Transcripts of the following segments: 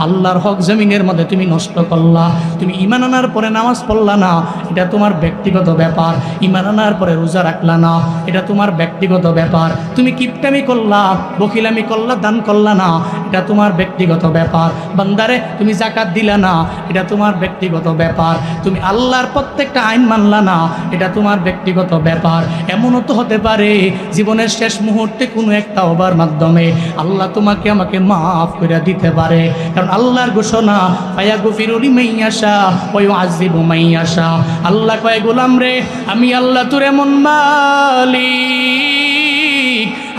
আল্লাহর হক জমিনের মধ্যে তুমি নষ্ট করলা। তুমি ঈমান আনার পরে নামাজ পড়লা না, এটা তোমার ব্যক্তিগত ব্যাপার। ঈমান আনার পরে রোজা রাখলা না, এটা তোমার ব্যক্তিগত ব্যাপার। তুমি কিপটামি করলা, বকিলামি করলা, দান করলা না, এটা তোমার ব্যক্তিগত ব্যাপার। বান্দারে তুমি যাকাত দিলা না, এটা তোমার ব্যক্তিগত ব্যাপার। তুমি আল্লাহর প্রত্যেকটা আইন মানলা না, এটা তোমার ব্যক্তিগত ব্যাপার। এমনও তো হতে পারে জীবনের শেষ মুহূর্তে কোনো একটা ওবার মাধ্যমে আল্লাহ তোমাকে আমাকে মাফ করে দিতে পারে। কারণ আল্লাহর ঘোষণা, ফায়াগফিরু লিমান ইয়াশা ওয়া ইউআযযিবু মান ইয়াশা। আল্লাহ কয় গোলাম রে, আমি আল্লাহ তোর এমন মালিক,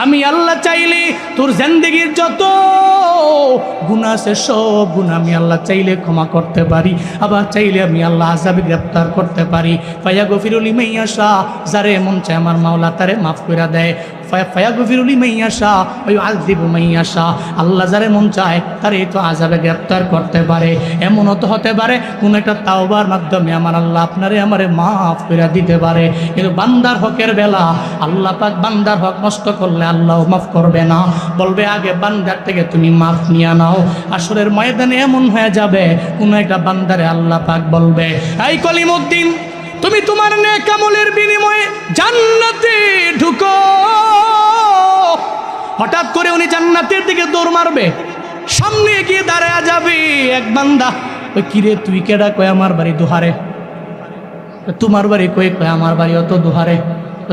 আমি আল্লাহ চাইলে তোর জিন্দেগির যত গুনাহ আছে সব গুনাহ আমি আল্লাহ চাইলে ক্ষমা করতে পারি, আবার চাইলে আমি আল্লাহ আযাবে গ্রেফতার করতে পারি। ফায়াগফিরু লিমান ইয়াশা, যারে মন চায় আমার মাওলা তারে মাফ করে দেয়। ফায়াগফিরু লিমান ইয়াশা ওয়া ইউআযযিবু মান ইয়াশা, আল্লাহ যারে মন চায় তারে তো আযাবে গ্রেফতার করতে পারে। এমনও তো হতে পারে কোন একটা তাওবার মাধ্যমে আমার আল্লাহ আপনারে আমারে মাফ করে দিতে পারে। কিন্তু বান্দার হকের বেলা আল্লাহ পাক বান্দার হক নষ্ট করলে আল্লাহ মাফ করবে না, বলবে আগে বান্দার থেকে তুমি মাফ নিয়ে নাও। আসরের ময়দানে এমন হয়ে যাবে কোন একটা বান্দারে আল্লাহ পাক বলবে, এই কলিমউদ্দিন তুমি তোমার নেক আমলের বিনিময়ে জান্নাতে ঢুকো। হঠাৎ করে উনি জান্নাতের দিকে দৌড় মারবে, সামনে গিয়ে দাঁড়ায় যাবে এক বান্দা, ওই কিরে তুই কেডা? কয় আমার বাড়ি দুহারে। তোমার বাড়ি কই? কয় আমার বাড়ি অত দুহারে।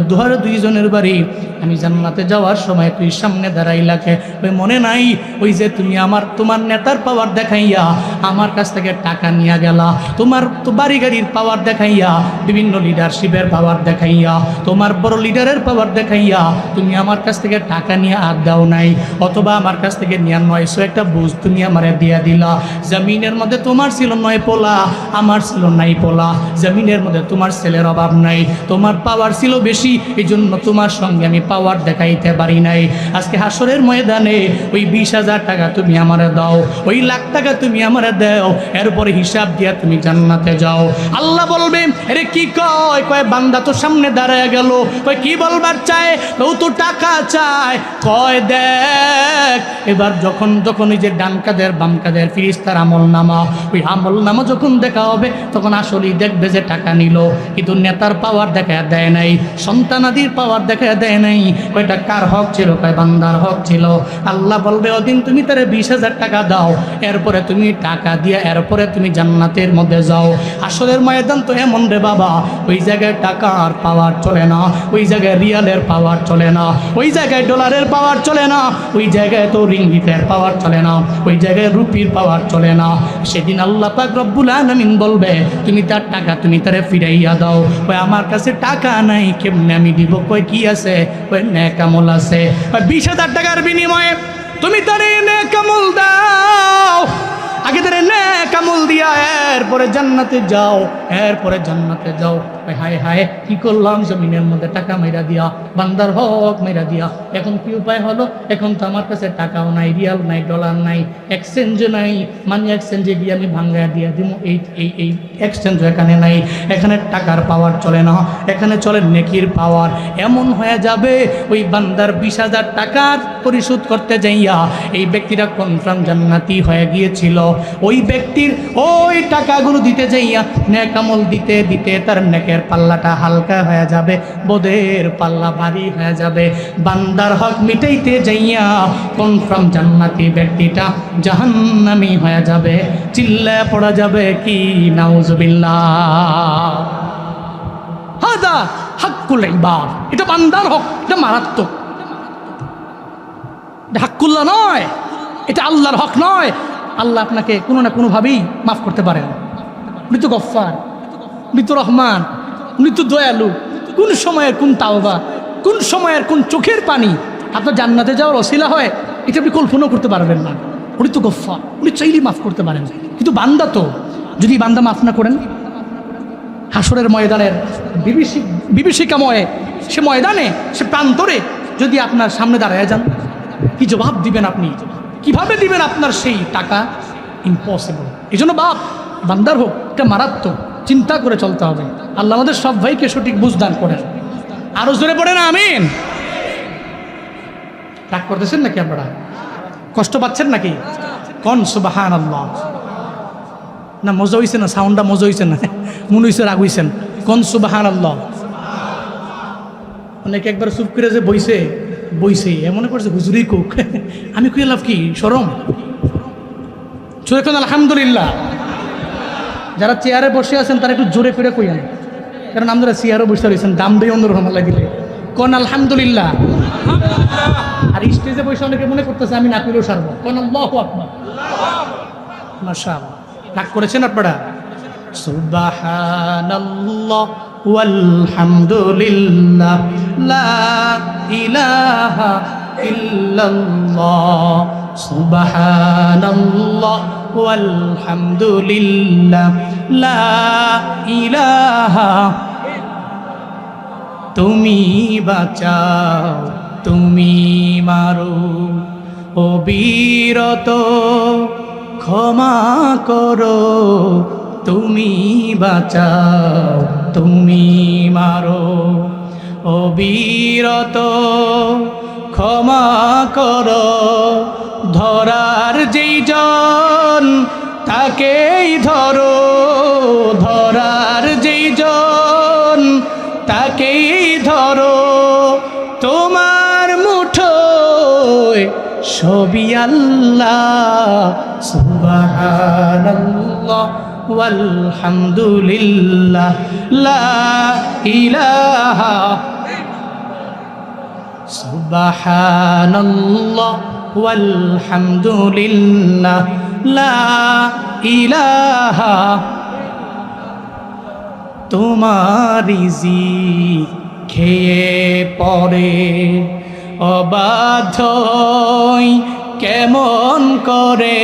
দুহারে দুইজনের বাড়ি। আমি জান্নাতে যাওয়ার সময় তুই সামনে দাঁড়াইলাকে, ওই মনে নাই ওই যে তুমি তোমার নেতার পাওয়ার দেখাইয়া আমার কাছ থেকে টাকা নিয়ে গেলা, তোমার তো বাড়ি গাড়ির পাওয়ার দেখাইয়া, বিভিন্ন লিডারশিপের পাওয়ার দেখাইয়া, তোমার বড় লিডারের পাওয়ার দেখাইয়া তুমি আমার কাছ থেকে টাকা নিয়ে আর দাও নাই, অথবা আমার কাছ থেকে ৯৯০ একটা বুঝ তুমি আমারে দিয়া দিলা। জমিনের মধ্যে তোমার ছিল ৯ পোলা, আমার ছিল ৯ পোলা। জমিনের মধ্যে তোমার ছেলের অভাব নাই, তোমার পাওয়ার ছিল বেশি, এই জন্য তোমার সঙ্গে আমি পাওয়ার দেখাইতে পারি নাই। আজকে হাসরের ময়দানে ওই ২০,০০০ টাকা তুমি আমারে দাও, ওই লাখ টাকা তুমি আমারে দাও, এরপরে হিসাব দিয়া তুমি জান্নাতে যাও। আল্লাহ বলবে, আরে কি কয়? কয় বান্দা তো সামনে দাঁড়ায় গেল। কয় কি বলবার চায়? ও তো টাকা চায়। কয় দেখ এবার যখন ওই যে ডান কাদের বাম কাদের ফিরিস্তার আমল নামা, ওই আমল নামা যখন দেখা হবে তখন আসলেই দেখবে যে টাকা নিল, কিন্তু নেতার পাওয়ার দেখা দেয় নাই, সন্তানাদির পাওয়ার দেখা দেয় নাই। ওইটা কার হক ছিল? কয় বান্দার হক ছিল। আল্লাহ বলবে ওদিন তুমি তারে ২০,০০০ টাকা দাও, এরপরে তুমি টাকা দিয়া এরপরে তুমি জান্নাতের মধ্যে যাও। আসলের ময়দান তো এমন রে বাবা, ওই জায়গায় টাকার পাওয়ার চলে না, ওই জায়গায় রিয়ালের পাওয়ার চলে না, ওই জায়গায় ডলারের পাওয়ার চলে না, ওই জায়গায় তো রিঙ্গিতের পাওয়ার চলে না, ওই জায়গায় রুপির পাওয়ার চলে না। সেদিন আল্লাহ পাক রব্বুল আলামিন বলবে তুমি তার টাকা তুমি তারে ফিরাইয়া দাও। ওই আমার কাছে টাকা নাই, কেমনে আমি দিব? কই কি আছে? ওই নেক আমল আছে। ২০,০০০ টাকার বিনিময়ে তুমি তারে নেক আমল দাও, আগে তারে নেক আমল দিয়া এরপরে জান্নাতে যাও, এরপরে জান্নাতে যাও। হায় হায় কি করলাম? জমিনের মধ্যে টাকা মেরা দিয়া, বান্দার হক মেরা দিয়া। এখন কি উপায় হলো? এখন তো আমার কাছে টাকাও নাই, রিয়াল নাই, ডলার নাই, এক্সচেঞ্জও নাই, মানি এক্সচেঞ্জে গিয়ে আমি ভাঙ্গা দিয়া দিব, এই এক্সচেঞ্জও এখানে নাই। এখানে টাকার পাওয়ার চলে না, এখানে চলে নেকির পাওয়ার। এমন হয়ে যাবে ওই বান্দার ২০,০০০ টাকা পরিশোধ করতে যাইয়া এই ব্যক্তিরা কনফার্ম জান্নাতি হয়ে গিয়েছিল। ওই ব্যক্তির ওই টাকাগুলো দিতে যাইয়া নেক আমল দিতে দিতে তার নেকের পাল্লাটা হালকা হয়ে যাবে, বোধের পাল্লা ভারী হয়ে যাবে। বান্দার হক মিটাইতে যাইয়া কনফার্ম জান্নাতি ব্যক্তিটা জাহান্নামী হয়ে যাবে। চিল্লায় পড়া যাবে কি নাউজুবিল্লাহ। হাদা হাক্কুল ইবাদ, এটা বান্দার হক, এটা মারাত্মক। এটা হাক্কুল্লাহ নয়, এটা আল্লাহর হক নয়। আল্লাহ আপনাকে কোনো না কোনোভাবেই মাফ করতে পারেন। উনি তো গফফার, উনি তো রহমান, উনি তো দয়ালু। কোন সময়ের কোন তাওবা, কোন সময়ের কোন চোখের পানি আপনার জান্নাতে যাওয়ার ওসিলা হয়, এটা আপনি কল্পনাও করতে পারবেন না। উনি তো গফফার, উনি চাইলেই মাফ করতে পারেন। কিন্তু বান্দা তো, যদি বান্দা মাফ না করেন, হাসরের ময়দানের বিভীষিকাময় সে ময়দানে, সে প্রান্তরে যদি আপনার সামনে দাঁড়ায় যান, কি জবাব দিবেন আপনি? কিভাবে দিবেন আপনার সেই টাকা? ইম্পসিবল। এই জন্য বান্দার হোক, এটা মারাত্মক, চিন্তা করে চলতে হবে। আল্লাহ আমাদের সব ভাইকে সঠিক বুঝদান করেন। আরো জোরে পড়েন আমিন। রাগ করতেছেন নাকি আপনারা? কষ্ট পাচ্ছেন নাকি? কোন সুবহানাল্লাহ। না মজা হইছে না, সাউন্ডটা মজা হইছে না, মনে হইছে রাগ হইছেন। কোন সুবহানাল্লাহ। অনেকে একবার চুপ করে যে বইছে এমন করছে হুজুরি কোক, আমি কই লাভ কি শরম। জোরে কোন আলহামদুলিল্লাহ। যারা চেয়ারে বসে আছেন তারা একটু জোরে ফিরে কইয়েন, কারণ আমরা চেয়ারে বসে রয়েছেন দাম দিয়ে অন্যরকম লাগিলে। কোন আলহামদুলিল্লাহ। আর স্টেজে বসে অনেকে মনে করতেছে আমি না কইলেও সারবো। কোন আল্লাহু আকবার। মাশাআল্লাহ। রাগ করেছেন আপনারা? সুবহানাল্লাহ ওয়ালহামদুলিল্লাহ লা ইলাহা ইল্লাল্লাহ। সুবহানাল্লাহ ওয়ালহামদুলিল্লাহ লা ইলাহা। তুমি বাঁচাও তুমি মারো, অবিরত ক্ষমা করো। তুমি বাঁচাও তুমি মারো, অবিরত ক্ষমা করো। ধরার যেই জন তাকেই ধরো, ধরার যেই জন তাকেই ধরো। তোমার মুঠোয় সবই আল্লাহ। সুবহানাল্লাহ ওয়ালহামদুলিল্লাহ লা ইলাহা। সুবহানাল্লাহ ওয়ালহামদুলিল্লাহ লা ইলাহা। তোমার রিজিক খেয়ে পরে অবাধ্য কেমন করে।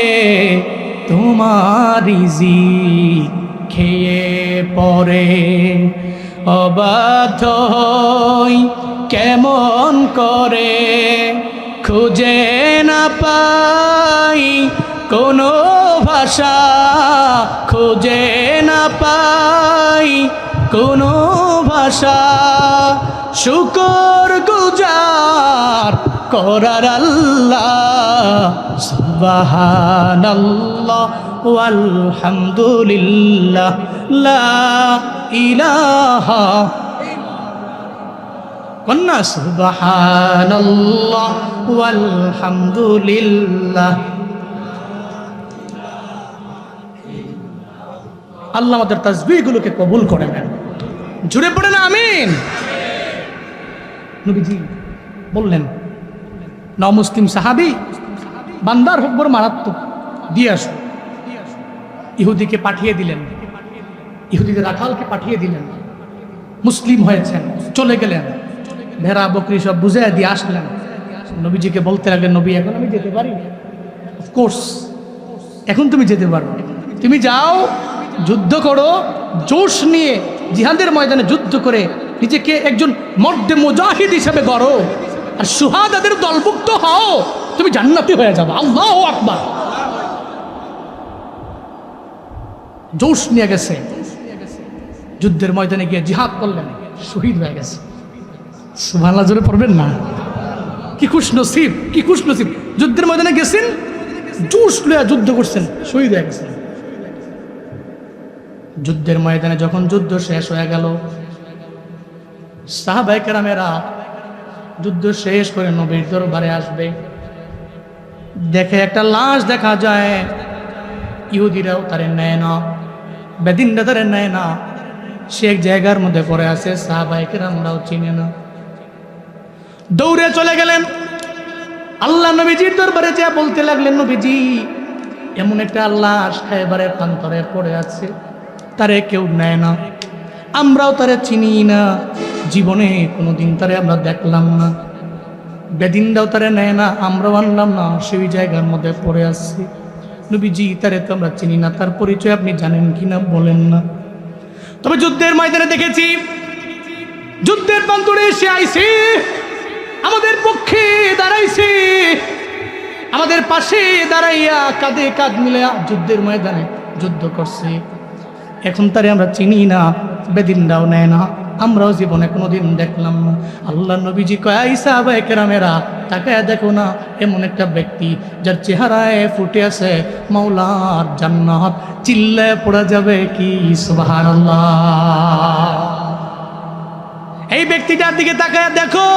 তোমার রিজিক খেয়ে পরে অবাধ্য কেমন করে। খুঁজে না পাই কোনো ভাষা, খুঁজে না পাই কোনো ভাষা। শুকর গুজার করার আল্লাহ। সুবহানাল্লাহ ওয়ালহামদুলিল্লাহ লা ইলাহা। কন্যা সুবহানাল্লাহ ওয়ালহামদুলিল্লাহ। আল্লাহ আমাদের তাসবিহগুলোকে কবুল করে নেন। জুড়ে পড়ে না আমিন। নবীজি বললেন নমুসলিম সাহাবী বান্দার হোক বড় মারাত্মক, দিয়ে আসো। ইহুদিকে পাঠিয়ে দিলেন, ইহুদিদের রাখালকে পাঠিয়ে দিলেন। মুসলিম হয়েছেন, চলে গেলেন, ভেড়া বকরি সব বুঝে দিয়ে আসলেন। নবীজিকে বলতে লাগলেন নবী এখন আমি যেতে পারি? অফকোর্স এখন তুমি যেতে পারো। তুমি যাও, যুদ্ধ করো, জোশ নিয়ে জিহাদের ময়দানে যুদ্ধ করে নিজেকে একজন মর্দে মুজাহিদ হিসেবে গড়ো, আর শুহাদাদের দলভুক্ত হও, তুমি জান্নাতি হয়ে যাবে। আল্লাহু আকবার। জোশ নিয়ে গেছে, যুদ্ধের ময়দানে গিয়ে জিহাদ করলেন, শহীদ হয়ে গেছে। সুবহানাল্লাহ জোরে পড়বেন না? কি খুশ নসিব, কি খুশ নসিব। যুদ্ধের ময়দানে গেছেন, জোশ লইয়া যুদ্ধ করছেন, শহীদ হয়ে গেছেন। যুদ্ধের ময়দানে যখন যুদ্ধ শেষ হয়ে গেল, সাহাবায়ে কেরামেরা যুদ্ধ শেষ করে নবীর দরবারে আসবে, দেখে একটা লাশ দেখা যায়। ইহুদিরাও তারে নেয় না, বেদিনরা তারে নেয় না, সে এক জায়গার মধ্যে পড়ে আছে, সাহাবায়ে কেরামরাও চিনে না। দৌড়ে চলে গেলেন আল্লাহ নবীজির দরবারে, যা বলতে লাগলেন নবীজি এমন একটা লাশ খায়বারের প্রান্তরে পড়ে আছে, তারে কেউ নেয় না, আমরাও তারে চিনি না, জীবনে কোনোদিন তারে আমরা দেখলাম না, বেদিনরাও তারে নেয় না, আমরাও আনলাম না, সেই জায়গার মধ্যে পড়ে আসছে। নবীজি তারে তো আমরা চিনি না, তার পরিচয় আপনি জানেন কিনা বলেন না। তবে যুদ্ধের ময়দানে দেখেছি, যুদ্ধের প্রান্তরে এসে আইছে, আমাদের পক্ষে দাঁড়াইছে, আমাদের পাশে দাঁড়াইয়া কাঁধে কাঁধ মিলে যুদ্ধের ময়দানে যুদ্ধ করছে। এখন তারে আমরা চিনি না, বেদিনরাও নেয় না, আমরাও জীবনে কোনোদিন দেখলাম না। আল্লাহ নবীজি কয় সাহাবায়ে কেরামেরা তাকায় দেখো না, এমন একটা ব্যক্তি যার চেহারায় ফুটে আছে মাওলার জান্নাত, চিল্লায় পড়া যাবে কি সুবহানাল্লাহ। এই ব্যক্তিটার দিকে তাকায় দেখো,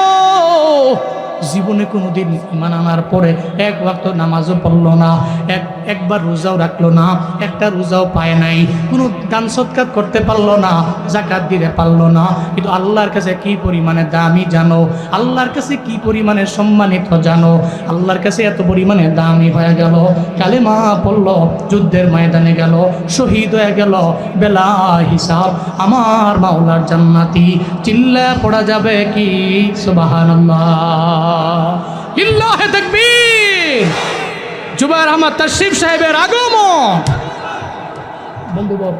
জীবনে কোনোদিন ঈমান আনার পরে এক ওয়াক্ত নামাজও পড়লো না, একবার রোজাও রাখলো না, একটা রোজাও পায় নাই, কোনো দান সৎকার করতে পারলো না, যাকাত দিতে পারলো না, কিন্তু আল্লাহর কাছে কি পরিমাণে দামি জানো, আল্লাহর কাছে কি পরিমাণে সম্মানিত জানো, আল্লাহর কাছে এত পরিমাণে দামি হয়ে গেল, কালেমা পড়লো, যুদ্ধের ময়দানে গেল, শহীদ হয়ে গেল, বেলা হিসাব আমার মাওলার জান্নাতি, চিল্লা পড়া যাবে কি সুবহানাল্লাহ। লিল্লাহি তাকবীর। জুবায়ের আহমদ তাশরিফ সাহেবের আগমন। বন্ধুগণ,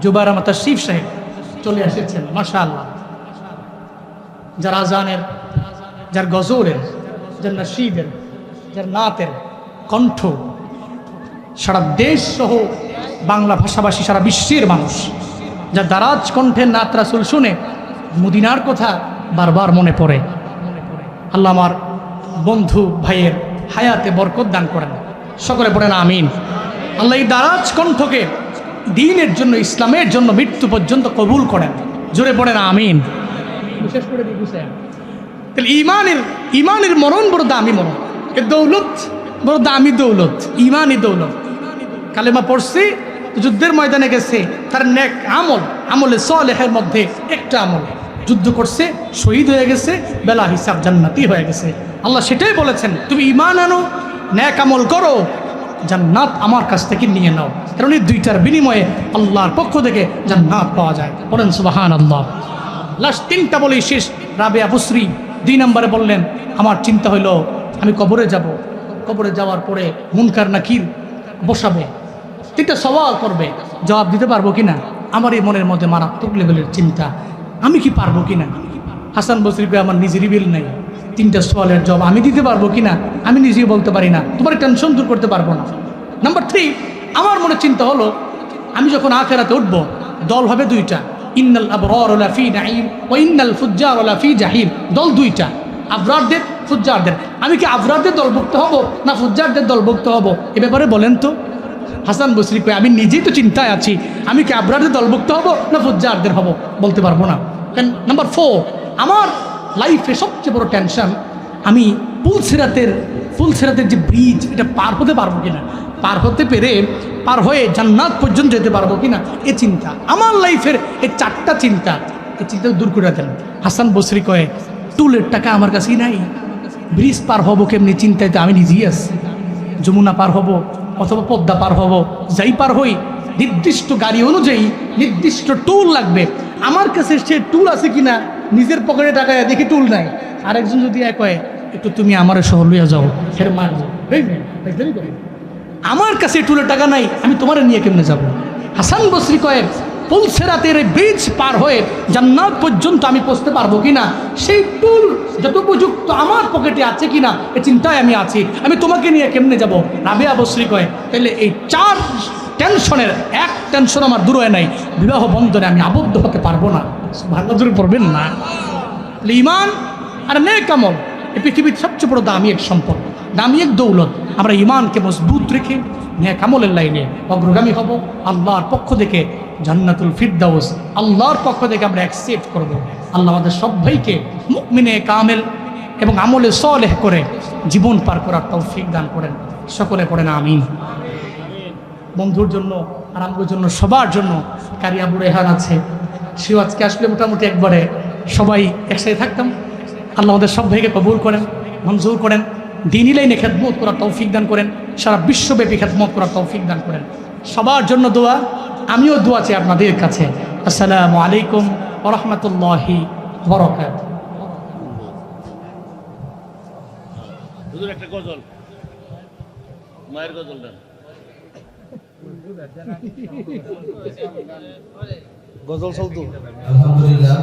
জুবায়ের আহমদ তাশরিফ সাহেব চলে এসেছেন মাশাআল্লাহ। যার আজানের, যার গজলের, যার নশীদের, যার নাতের কণ্ঠ সারা দেশ সহ বাংলা ভাষাভাষী সারা বিশ্বের মানুষ, যার দারাজ কণ্ঠের নাত রাসূল শুনে মদিনার কথা বারবার মনে পড়ে। আল্লাহ আমার বন্ধু ভাইয়ের হায়াতে বরকত দান করেন, সকলে পড়েন আমিন। আল্লাহ এই দারাজ কণ্ঠকে দ্বীনের জন্য, ইসলামের জন্য মৃত্যু পর্যন্ত কবুল করেন, জোরে পড়েন আমিন। বিশেষ করে তাহলে ইমানের মরণ বড় দামি মরণ, এর দৌলত বড় দামি দৌলত, ইমানই দৌলত। কালেমা পড়ছি, যুদ্ধের ময়দানে গেছে, তার নেক আমলে সালেহের মধ্যে একটা আমল, যুদ্ধ করছে, শহীদ হয়ে গেছে, বেলা হিসাব জান্নাতি হয়ে গেছে। আল্লাহ সেটাই বলেছেন, তুমি ঈমান আনো, নেক আমল করো, জান্নাত আমার কাছ থেকে নিয়ে নাও। কারণ এই দুইটার বিনিময়ে আল্লাহর পক্ষ থেকে জান্নাত পাওয়া যায়। বলেন সুবহানাল্লাহ। লাস্ট তিনটা বলেই শেষ। রাবেয়া বুসরি 2 নম্বরে বললেন, আমার চিন্তা হইল আমি কবরে যাব, কবরে যাওয়ার পরে মুনকার নাকির বসাবে, 3টা সওয়াল করবে, জবাব দিতে পারবো কিনা। আমার এই মনের মধ্যে মারাত্মক লেভেলের চিন্তা, আমি কি পারবো কিনা। হাসান বসরিকে আমার নিজেরই বিল নাই, 3টা সওয়ালের জবাব আমি দিতে পারবো কিনা আমি নিজেই বলতে পারি না, তোমার টেনশন দূর করতে পারবো না। নাম্বার 3, আমার মনে চিন্তা হলো আমি যখন আখিরাতে উঠবো, দল হবে 2টা, ইন্নাল আবরার লাফি নাঈম ওয়া ইন্নাল ফুজ্জার লাফি জাহিম। দল 2টা, আবরারদের, ফুজ্জারদের। আমি কি আবরারদের দলভুক্ত হব না ফুজ্জারদের দলভুক্ত হব, এ ব্যাপারে বলেন তো। হাসান বসরি কয়, আমি নিজেই তো চিন্তায় আছি, আমি কি আবরারদের দলভুক্ত হব না ফুজ্জারদের হব, বলতে পারবো না। নাম্বার 4, আমার লাইফে সবচেয়ে বড় টেনশন, আমি ফুলসিরাতের যে ব্রিজ, এটা পার হতে পারবো কিনা, পার হতে পেরে পার হয়ে জান্নাত পর্যন্ত যেতে পারবো কিনা, এ চিন্তা। আমার লাইফের এই 4টা চিন্তা, এই চিন্তা দূর করে দেন। হাসান বসরি কয়ে, টুলের টাকা আমার কাছেই নাই, ব্রিজ পার হবো কেমনি চিন্তায় তো আমি নিজেই আছি। যমুনা পার হব অথবা পদ্মা পার হব, যাই পার হই, নির্দিষ্ট গাড়ি অনুযায়ী নির্দিষ্ট টুল লাগবে। আমার কাছে সে টুল আছে কিনা, নিজের পকেটে টাকা দেখি টুল নাই, আরেকজন যদি কয় একটু তুমি আমার সহ লইয়া যাও, ফের মারবো, আমার কাছে টুলের টাকা নাই, আমি তোমার নিয়ে কেমনে যাব। হাসান বসরি কয়ে, পুলসিরাতের ব্রিজ পার হয়ে জান্নাত পর্যন্ত আমি পৌঁছতে পারবো কিনা, সেই টুল যত উপযুক্ত আমার পকেটে আছে কিনা, এই চিন্তায় আমি আছি, আমি তোমাকে নিয়ে কেমনে যাব। রাবেয়া বসরি কয়, তাহলে এই 4 টেনশনের 1 টেনশন আমার দূর হয় নাই, বিবাহ বন্ধনে আমি আবদ্ধ হতে পারবো না। ভালো দূরে পড়বেন না। ঈমান আর নেক আমল এই পৃথিবীর সবচেয়ে বড় দামি এক সম্পদ, দামি এক দৌলত। আমরা ঈমানকে মজবুত রেখে নেক আমলের লাইনে অগ্রগামী হব, আল্লাহর পক্ষ থেকে জান্নাতুল ফিরদাউস আল্লাহর পক্ষ থেকে আমরা অ্যাকসেপ্ট করব। আল্লাহ আমাদের সবাইকে মুমিনে কামেল এবং আমলে সালেহ করে জীবন পার করার তৌফিক দান করেন, সকলে পড়েন আমিন। বন্ধুর জন্য আর আমার জন্য, সবার জন্য কারি আবু রেহান আছে, সেও আজকে আসলে মোটামুটি একবারে সবাই একসাথে থাকতাম। আল্লাহ আমাদের সবাইকে কবুল করেন, মঞ্জুর করেন, দ্বীনি লাইনে খেদমত করার তৌফিক দান করেন, সারা বিশ্বব্যাপী খেদমত করার তৌফিক দান করেন। সবার জন্য দোয়া, আমিও দোয়া চাই আপনাদের কাছে। আসসালামু আলাইকুম ওয়া রাহমাতুল্লাহি ওয়া বারাকাতুহু। হুজুর একটা গজল, মায়ের গজল দেন। গজল চলতো। আলহামদুলিল্লাহ,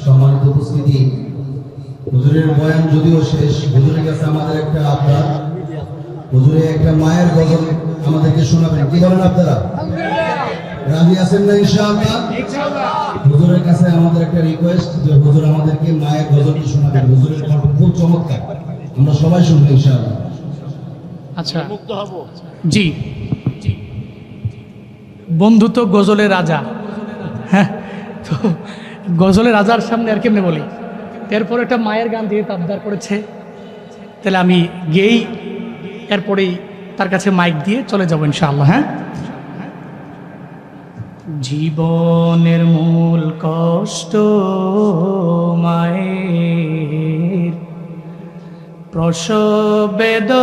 সম্মানিত উপস্থিতি, হুজুরের বয়ান যদিও শেষ, হুজুরের কাছে আমাদের একটা আবদার, হুজুরে একটা মায়ের গজল আমাদেরকে শোনাবেন। কি বলেন আপনারা? রাজি আছেন না ইনশাআল্লাহ? হুজুরের কাছে আমাদের একটা রিকোয়েস্ট যে হুজুর আমাদেরকে মায়ের গজলটি শোনাবেন। হুজুরের কণ্ঠ খুব চমৎকার, আমরা সবাই শুনবো ইনশাআল্লাহ। আচ্ছা মুক্ত হব। জি, বন্ধু তো গজলের রাজা। হ্যাঁ, তো গজলের রাজার সামনে আর কেমনে বলি। এরপর একটা মায়ের গান দিয়ে আবদার করেছে, তাহলে আমি গেই, এরপরেই তার কাছে মাইক দিয়ে চলে যাবো ইনশাআল্লাহ। হ্যাঁ, জীবনের মূল কষ্ট মায়ের, প্রসব বেদনায়,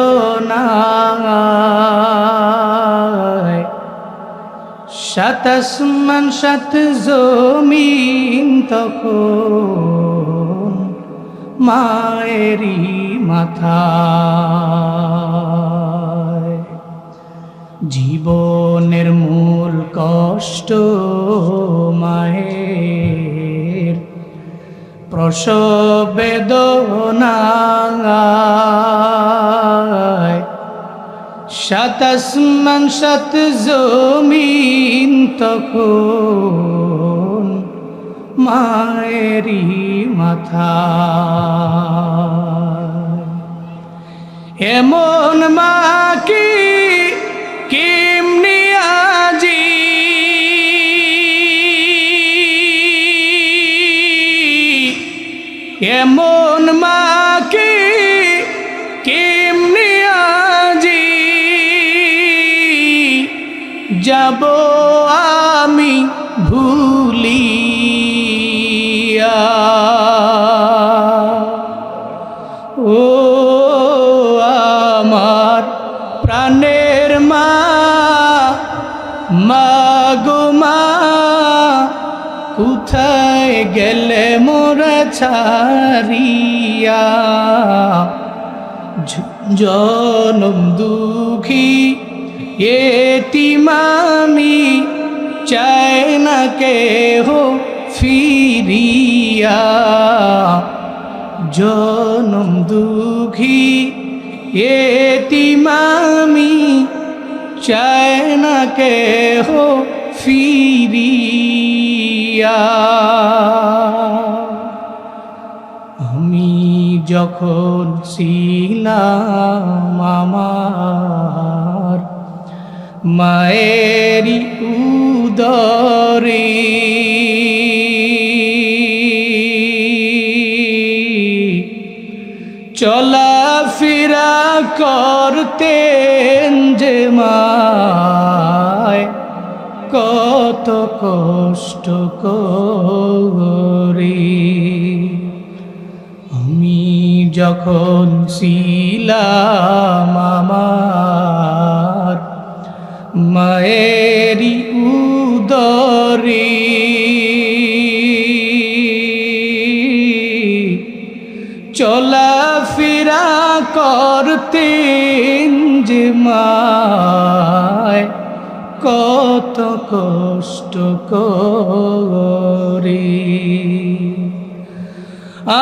সাত আসমান সাত জমিন তখন মায়েরই মাথায়। জীবনের মূল কষ্ট মায়ের, প্রসব বেদনায়, সাত আসমান সাত জমিন তখন মায়েরই মাথায়। এমন মাকে কেমনি আজি এমন মাকে কেমনি আজি যাব আমি ভুলিয়া। ও আমার প্রাণের মা, মা গো মা, কোথায় গেলে মোরা ছাড়িয়া। জনম দুঃখী এতিম আমি, চাই না কেহ ফিরিয়া। জনম দুঃখী এতিম আমি, চাই না কেহ ফিরিয়া। আমি যখন ছিলাম আমার মায়েরই উদরে, চলাফেরা করতেন যে মায়, কত কষ্ট করে। আমি যখন ছিলাম আমার মায়েরই উদরে, চলাফেরা করতেন যে মায়, কত কষ্ট করে।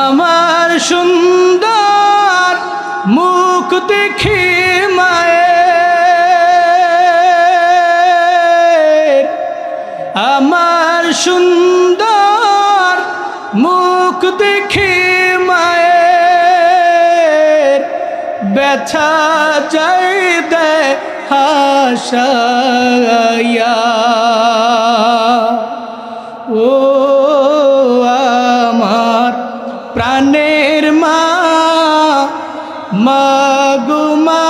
আমার সুন্দর মুখ দেখে মায়ের, আমার সুন্দর মুখ দেখে মায়ের, ব্যথা যায় দেয় হাসাইয়া। ও আমার প্রাণের মা, মা গো মা,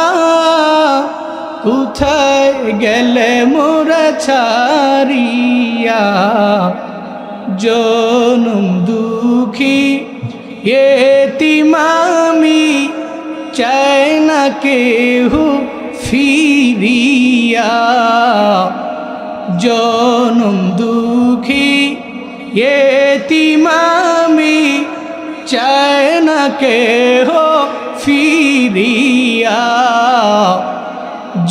কোথায় গেলে মোরা ছাড়িয়া। জনম দুঃখী এতিম আমি, চাই না কেহ ফিরিয়া। জনম দুঃখী এতিম আমি, চাই না কেহ ফিরিয়া।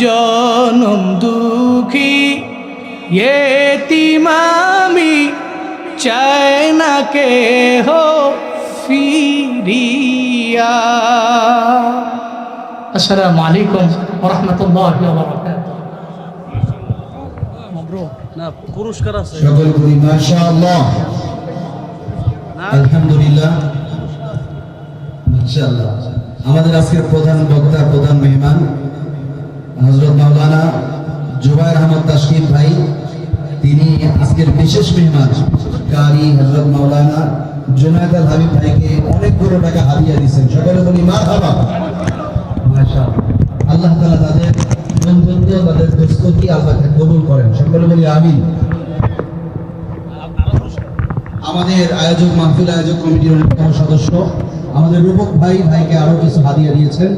জনম দুঃখী এতিম আমি, চাই না কেহ ফিরিয়া। আসসালামু আলাইকুম ওয়া রাহমাতুল্লাহি ওয়া বারাকাতুহু। না পুরস্কার আছে সকল করি মাশাআল্লাহ, আলহামদুলিল্লাহ, মাশাআল্লাহ। আমাদের আজকের প্রধান বক্তা, প্রধান মেহমান হযরত মাওলানা জুবায়ের আহমদ তাশকির ভাই, তিনি আজকের বিশেষ মেহমান। কারি হযরত মাওলানা জুনায়েদ আল হাবিব ভাইকে অনেকগুলো টাকা হাদিয়া দিয়েছেন। সকলে বলি মারহাবা, মাশাআল্লাহ। আল্লাহ তাআলা তাদের বন্ধুত্ব, তাদের দোস্তি আল্লাহ কবুল করেন। সকলে বলি আমিন। আমাদের আয়োজক, মাহফিল আয়োজক কমিটির অন্যতম সদস্য আমাদের রূপক ভাইকে আরো কিছু হাদিয়া দিয়েছেন।